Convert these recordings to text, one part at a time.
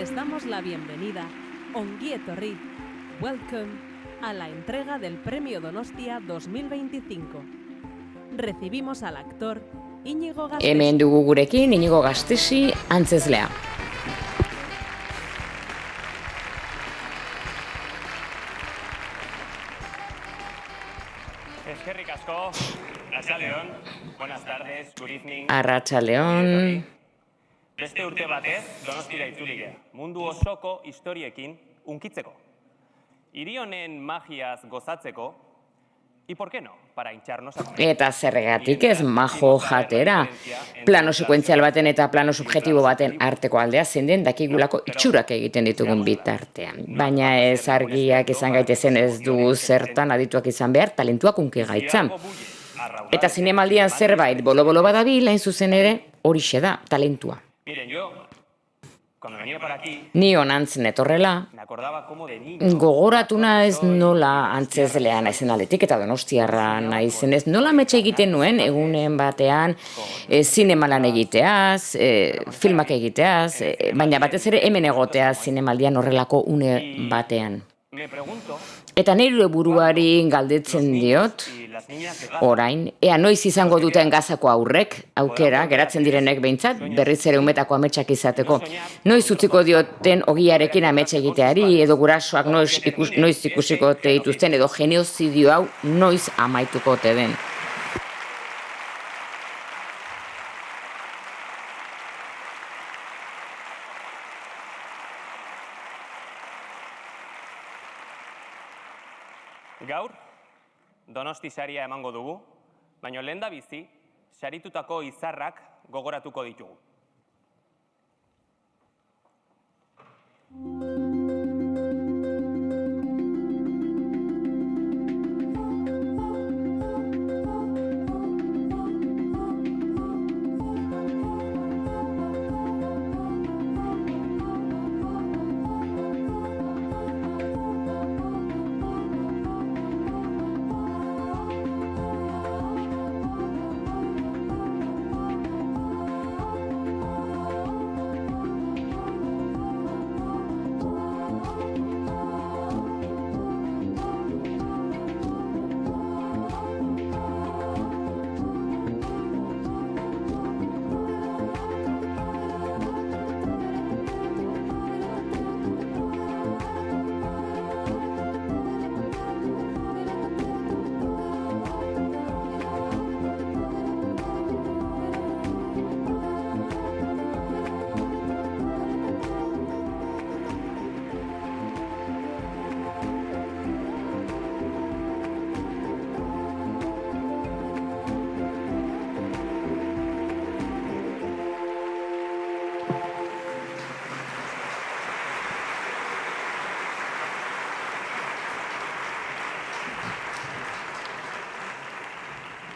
Les damos la bienvenida, Ongi Etorri, welcome, a la entrega del Premio Donostia 2025. Recibimos al actor Íñigo Gasteiz. Hemen dugu gurekin Íñigo Gasteiz antzezlea. Eskerrik asko, Arratsaldeon, buenas tardes, good evening. Arratsaldeon. Beste urte batez, Donostira itzuli gea, mundu osoko historiekin unkitzeko. Hiri honen magiaz gozatzeko, y por qué no, para hincharnos a comer. Eta zergatik ez majo jatera. Plano sekuentzial baten eta plano subjektibo baten arteko aldea zein den dakigulako itxurak egiten ditugun bitartean. Baina ez argiak izan gaitezen ez du zertan adituak izan behar, talentuak unki gaitzan. Eta zinemaldian zerbait bolo-bolo badabil, hain zuzen ere, horixe da, talentua. Miren, yo, cuando venía para aquí, Ni honantz netorrela, me acordaba como de niño. gogoratu naiz nola antzezlea naizen aldetik eta donostiarra naizenez, nola metxe egiten nuen egunen batean zinemalan egiteaz, filmak egiteaz, baina batez ere hemen egoteaz zinemaldian horrelako une batean. Me pregunto Eta nire buruari galdetzen diot, si las niñas de Gaza orain, ea noiz izango duten Gazako aurrek, aukera, geratzen direnek behintzat, berriz ere umetako ametsak izateko. Noiz utziko dioten ogiarekin amets egiteari, edo gurasoak noiz ikusiko te dituzten, edo genozidio hau noiz amaituko te den. Gaur, Donosti saria emango dugu, baina lehendabizi, saritutako izarrak gogoratuko ditugu.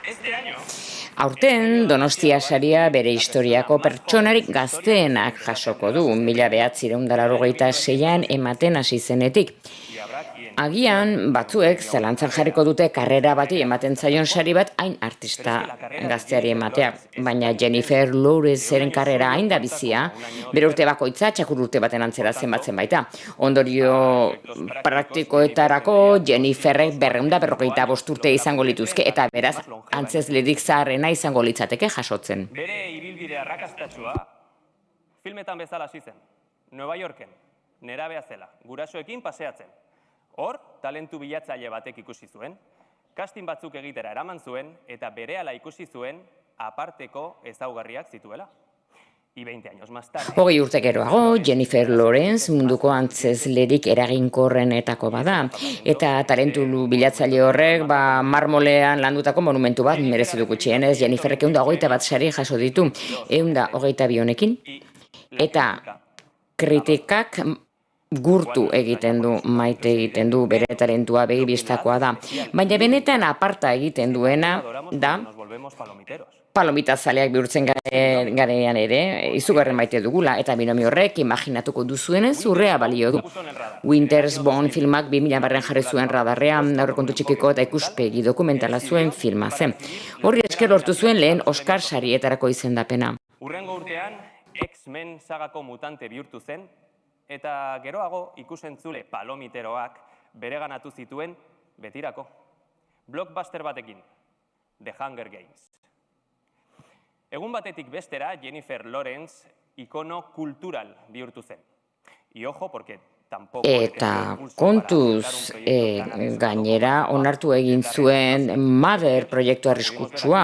Este año, Aurten, Donostia saria bere historiako pertsonarik gazteenak jasoko du, 1986an ematen hasi zenetik. y habrá quien Agian, batzuek zalantzan jarriko dute karrera bati ematen zaion sari bat hain artista gazteari ematea. Baina Jennifer Lawrenceren karrera hain da bizia, bere urte bakoitza txakur urte baten antzera zenbatzen baita. Ondorio praktikoetarako Jenniferrek 255 urte izango lituzke eta beraz antzezledik zaharrena izango litzateke jasotzen. bere ibilbide arrakastatsua filmetan bezala hasi zen. Nueva Yorken, nerabea zela, gurasoekin paseatzen. Hor, talentu bilatzaile batek ikusi zuen, casting batzuk egitera eraman zuen eta berehala ikusi zuen aparteko ezaugarriak zituela. Y 20 años más tarde, 20 urte geroago, Jennifer Lawrence munduko antzezlerik eraginkorrenetako bada. Eta talentu bilatzaile horrek, marmolean landutako monumentu bat merezi du gutxienez. Jenniferrek 121 sari jaso ditu, 122 honekin. Eta kritikak gurtu egiten du, maite egiten du, bere talentua begi bistakoa da. Baina benetan aparta egiten duena da, nos volvemos palomiteros. palomitazaleak bihurtzen garenean ere, izugarren maite dugula, eta binomio horrek imaginatuko duzuenez urrea balio du. Winters Bond filmak 2000 jarri zuen radarrean, aurrekontu txikiko eta ikuspegi dokumentala zuen filma zen. Horri esker lortu zuen lehen Oscar sarietarako izendapena. Hurrengo urtean, X-Men sagako mutante bihurtu zen, eta geroago ikusentzule palomiteroak bereganatu zituen betirako. Blockbuster batekin, The Hunger Games. Egun batetik bestera, Jennifer Lawrence ikono kultural bihurtu zen. Y ojo, porque Eta kontuz gainera onartu egin zuen Mother proiektu arriskutsua.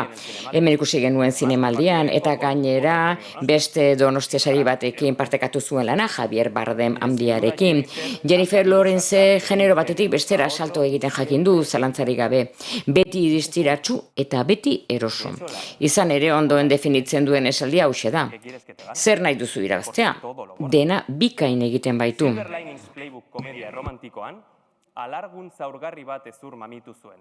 Hemen ikusi genuen zinemaldian eta gainera beste Donostia sari batekin partekatu zuen lana Javier Bardem handiarekin. Jennifer Lawrence genero batetik bestera salto egiten jakin du zalantzarik gabe. Beti distiratsu eta beti eroso. Izan ere ondoen definitzen duen esaldia hauxe da. Zer nahi duzu irabaztea? Dena bikain egiten baitu. Playbook komedia romantikoan, alargun zaurgarri bat ezur mamitu zuen.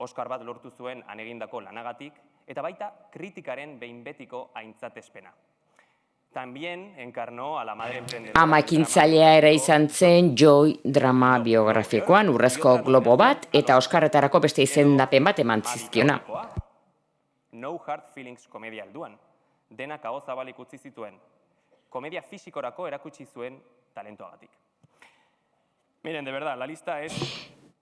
Oscar bat lortu zuen han egindako lanagatik, eta baita kritikaren behin betiko aintzatespena. También encarnó a la madre emprendedora. Amakintzailea ere izan zen Joy drama biografikoan Urrezko Globo bat eta Oscarretarako beste izendapen bat eman zizkiona. No Hard Feelings komedia helduan. Denak aho zabalik utzi zituen. Komedia fisikorako erakutsi zuen talentoagatik. Miren, de verdad, la lista es...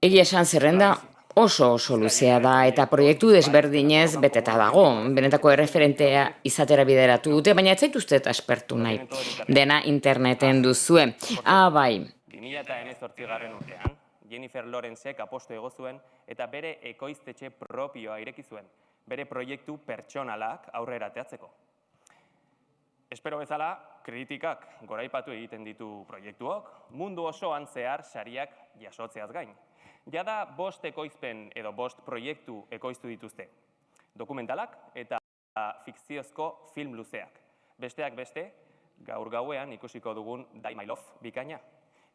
Egia esan zerrenda oso luzea da eta proiektu desberdinez beteta dago. Benetako erreferentea izatera bideratu dute, baina ez zaituztet aspertu nahi. Dena interneten duzue. Bai. 2018 urtean, Jennifer Lawrencek apostu ego zuen eta bere ekoiztetxe propioa ireki zuen. Bere proiektu pertsonalak aurrera ateatzeko. Espero bezala, kritikak goraipatu egiten ditu proiektuok, mundu osoan zehar sariak jasotzeaz gain. Jada 5 ekoizpen edo 5 proiektu ekoiztu dituzte. Dokumentalak eta fikziozko film luzeak. Besteak beste, gaur gauean ikusiko dugun Die My Love bikaina.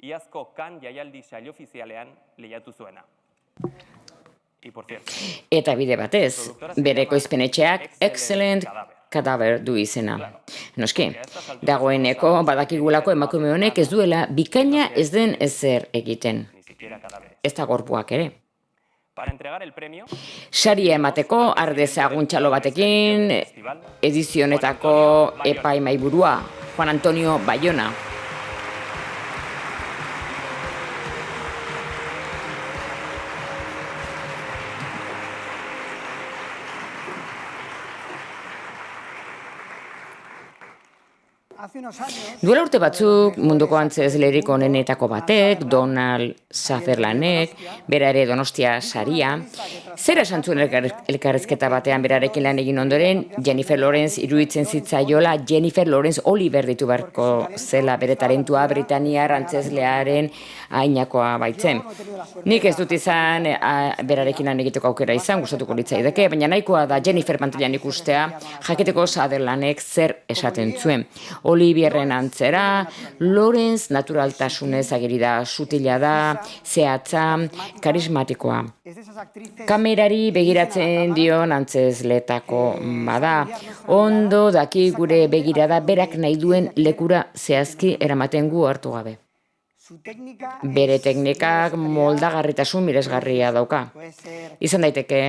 Iazko Cannes jaialdi sail ofizialean lehiatu zuena. Eta bide batez, bere ekoizpenetxeak Excellent Cadaver du izena. Noski, dagoeneko badakigulako emakume honek ez duela bikaina ez den ezer egiten. Ez da gorpuak ere. Saria emateko ardezagun txalo batekin edizionetako epaimaiburua Juan Antonio Bayona. Duela urte batzuk munduko antzezlerik onenetako batek, Donald Sutherlandek, bera ere Donostia saria, zera esan zuen elkarrezketa batean berarekin lan egin ondoren, Jennifer Lawrence iruditzen zitzaiola Jennifer Lawrence Oliver ditu beharko zela bere talentua Britaniar antzezlearen ainakoa baitzen. Nik ez dut izan berarekin lan egiteko aukera izan, gustatuko litzaidake, baina nahikoa da Jennifer pantallan ikustea, jakiteko Sutherlandek zer esaten zuen. Olivierren antzera, Lawrence naturaltasunez ageri da, sutila da, zehatza, karismatikoa. Kamerari begiratzen dion antzezletako bada. Ondo daki gure begirada berak nahi duen lekura zehazki eramaten gu hartu gabe. Bere teknikak moldagarritasun miresgarria dauka. Izan daiteke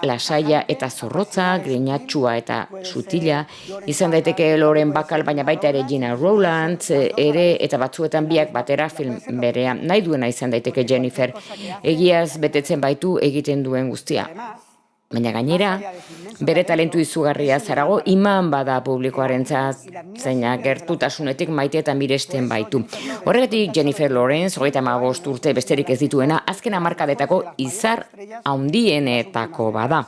lasaia eta zorrotza, grinatxua eta sutila, izan daiteke Loren Bacall, baina baita ere Gina Rowlands ere eta batzuetan biak batera film berean. Nahi duena izan daiteke Jennifer, egiaz betetzen baitu egiten duen guztia. Baina gainera, bere talentu izugarria zarago iman bada publikoarentzat, zeinak gertutasunetik maite eta miresten baitu. Horregatik Jennifer Lawrence, 35 urte besterik ez dituena, azken hamarkadetako izar handienetako bada.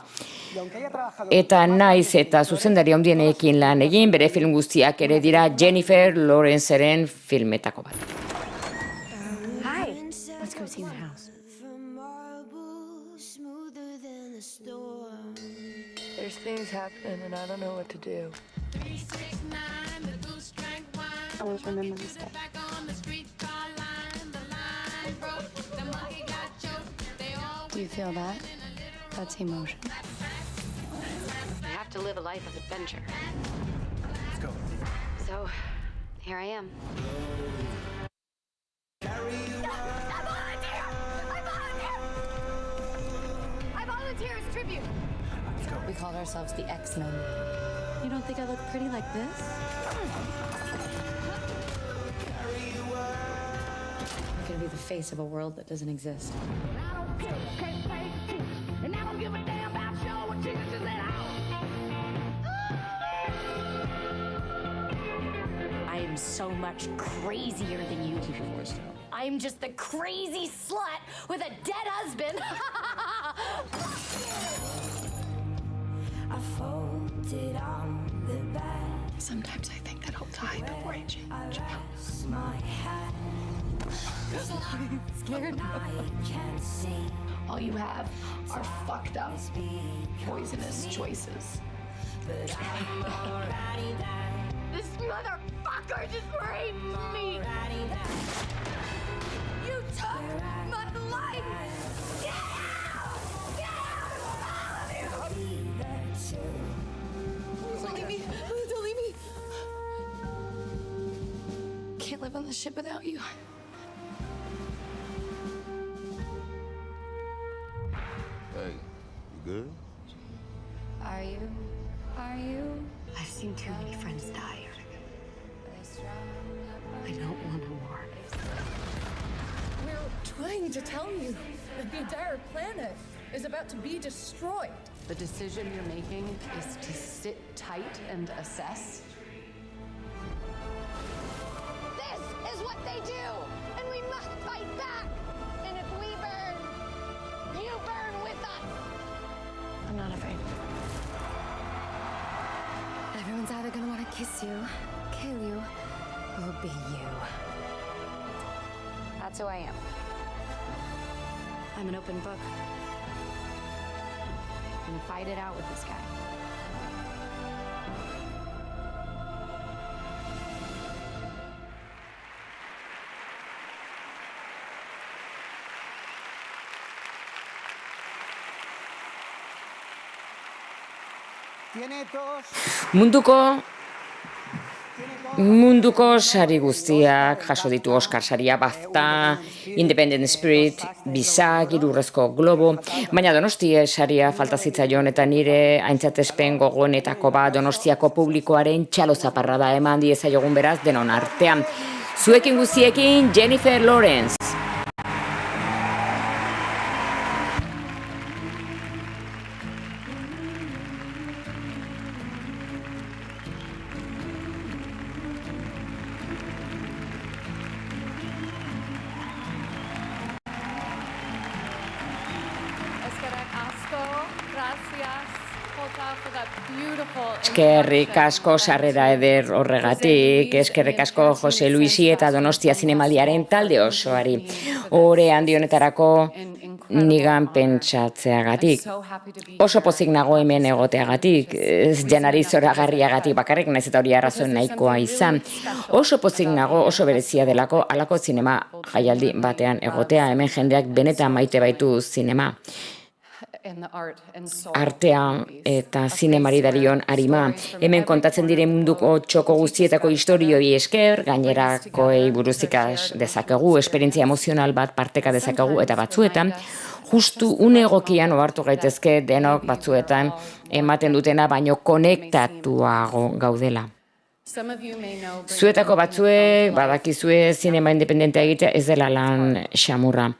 Eta naiz eta zuzendari handienekin lan egin, bere film guztiak ere dira Jennifer Lawrenceren filmetako bat. Hi, let's go see the house. There's things happening and I don't know what to do. Always remember this day. Do you feel that? That's emotion. I have to live a life of adventure. Let's go. So, here I am. I volunteer as tribute. We called ourselves the X-Men. You don't think I look pretty like this? gonna be the face of a world that doesn't exist. I am so much crazier than you. Keep your voice down. I'm just the crazy slut with a dead husband. Sometimes I think that I'll die before I change. Scared? All you have are fucked up, poisonous choices. This motherfucker just raped me. You took my life. Get out! Get out! All of you! Please don't leave me. Please don't leave me. Can't live on this ship without you. Hey, you good? Are you? Are you? I've seen too many friends die. I don't want no more. We're trying to tell you that the entire planet is about to be destroyed. The decision you're making is to sit tight and assess. This is what they do, and we must fight back. And if we burn, you burn with us. I'm not afraid. Everyone's either gonna want to kiss you, kill you, or be you. That's who I am. I'm an open book. I'm gonna fight it out with this guy. Munduko sari guztiak jaso ditu Oscar saria, BAFTA, Independent Spirit, Bizak, Hirurrezko Globo, baina Donostia saria falta zitzaion eta nire aintzatespen gogoenetako bat Donostiako publikoaren txalo zaparrada eman diezaiogun beraz denon artean. Zuekin guztiekin Jennifer Lawrence. Eskerrik asko sarrera eder horregatik, eskerrik asko Jose Luisi eta Donostia Zinemaldiaren talde osoari. Ore handi honetarako nigan pentsatzeagatik. Oso pozik nago hemen egoteagatik, ez janari zoragarriagatik bakarrik, naiz eta hori arrazoi nahikoa izan. Oso pozik nago, oso berezia delako halako zinema jaialdi batean egotea, hemen jendeak benetan maite baitu zinema. Artea eta zinemari darion arima. Hemen kontatzen diren munduko txoko guztietako historioi esker, gainerakoei buruz ikas dezakegu, esperientzia emozional bat parteka dezakegu eta batzuetan, justu une egokian ohartu gaitezke denok batzuetan ematen dutena baino konektatuago gaudela. Zuetako batzuek badakizue zinema independentea egitea ez dela lan xamurra.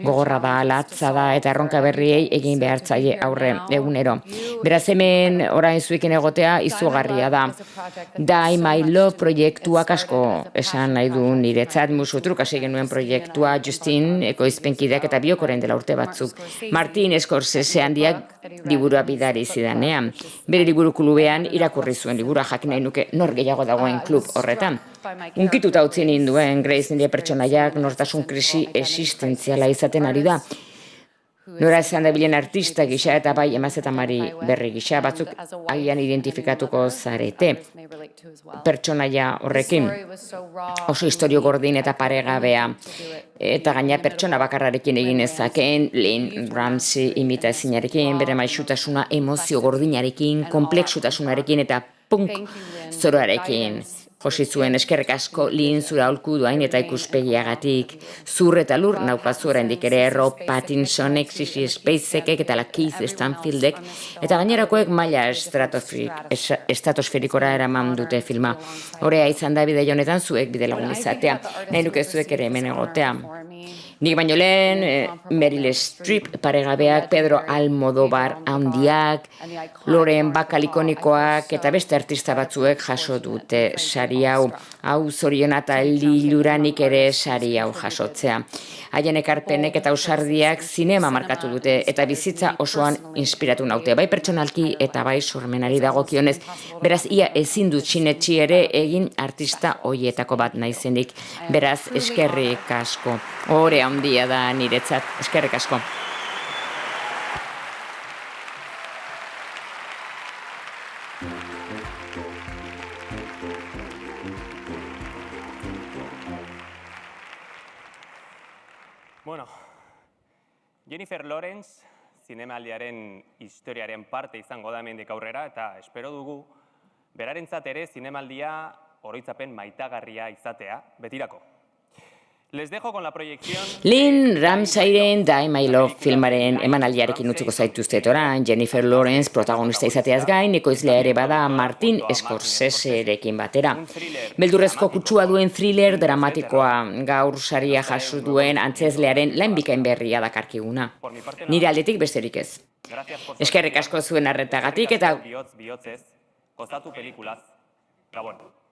Gogorra da, latza da eta erronka berriei egin behartzaile aurre egunero. Beraz hemen orain zuekin egotea izugarria da. Die My Love proiektuak asko esan nahi du niretzat, musutruk hasi genuen proiektua Justin ekoizpenkideak eta biokoren dela urte batzuk. Martin Scorsese handiak liburua bidari zidanean. Bere liburu klubean irakurri zuen liburua, jakin nahi nuke nor gehiago dagoen klub horretan. Unkituta utzi ninduen Grace nire pertsonaiak nortasun krisi existentziala izaten ari da. Nora esan dabilen artista gisa eta bai emazetamari berri gisa batzuk agian identifikatuko zarete. Pertsonaia horrekin oso historio gordin eta paregabea. Eta gaina pertsona bakarrarekin egin ezakeen, Lynn Ramsey imita ezinarekin, bere maixutasuna emozio gordinarekin, kompleksutasunarekin eta punk zoroarekin. josi zuen. Eskerrik asko Lin zure aholku duain eta ikuspegiagatik. Zur eta lur naukazu oraindik ere Rob Pattinsonek, Sissy Spacekek eta Keith Stanfieldek eta gainerakoek maila estratosferikora eraman dute filma. Horea izan da bide honetan zuek bidelagun izatea. Nahi nuke zuek ere hemen egotea. Nik baino lehen, Meryl Streep paregabeak, Pedro Almodóvar handiak, Loren Bacall ikonikoak eta beste artista batzuek jaso dute sari hau. Hau zoriona eta liluranik ere sari hau jasotzea. Haien ekarpenek eta ausardiak zinema markatu dute eta bizitza osoan inspiratu naute. Bai pertsonalki eta bai sormenari dagokionez. Beraz, ia ezin dut sinetsi ere egin artista hoietako bat naizenik. Beraz, eskerrik asko. Hore handia da niretzat. Eskerrik asko. Bueno, Jennifer Lawrence zinemaldiaren historiaren parte izango da hemendik aurrera eta espero dugu berarentzat ere zinemaldia oroitzapen maitagarria izatea betirako. Les dejo con la proyección. Lynn Ramsayren Die My Love filmaren emanaldiarekin utziko zaituztet orain. Jennifer Lawrence protagonista izateaz gain, ekoizlea ere bada Martin Scorseserekin batera. Beldurrezko kutsua duen thriller dramatikoa, gaur saria jaso duen antzezlearen lan bikain berria dakarkiguna. Nire aldetik besterik ez. Eskerrik asko zuen arretagatik eta Bihotzez, gozatu pelikulaz. Gabon.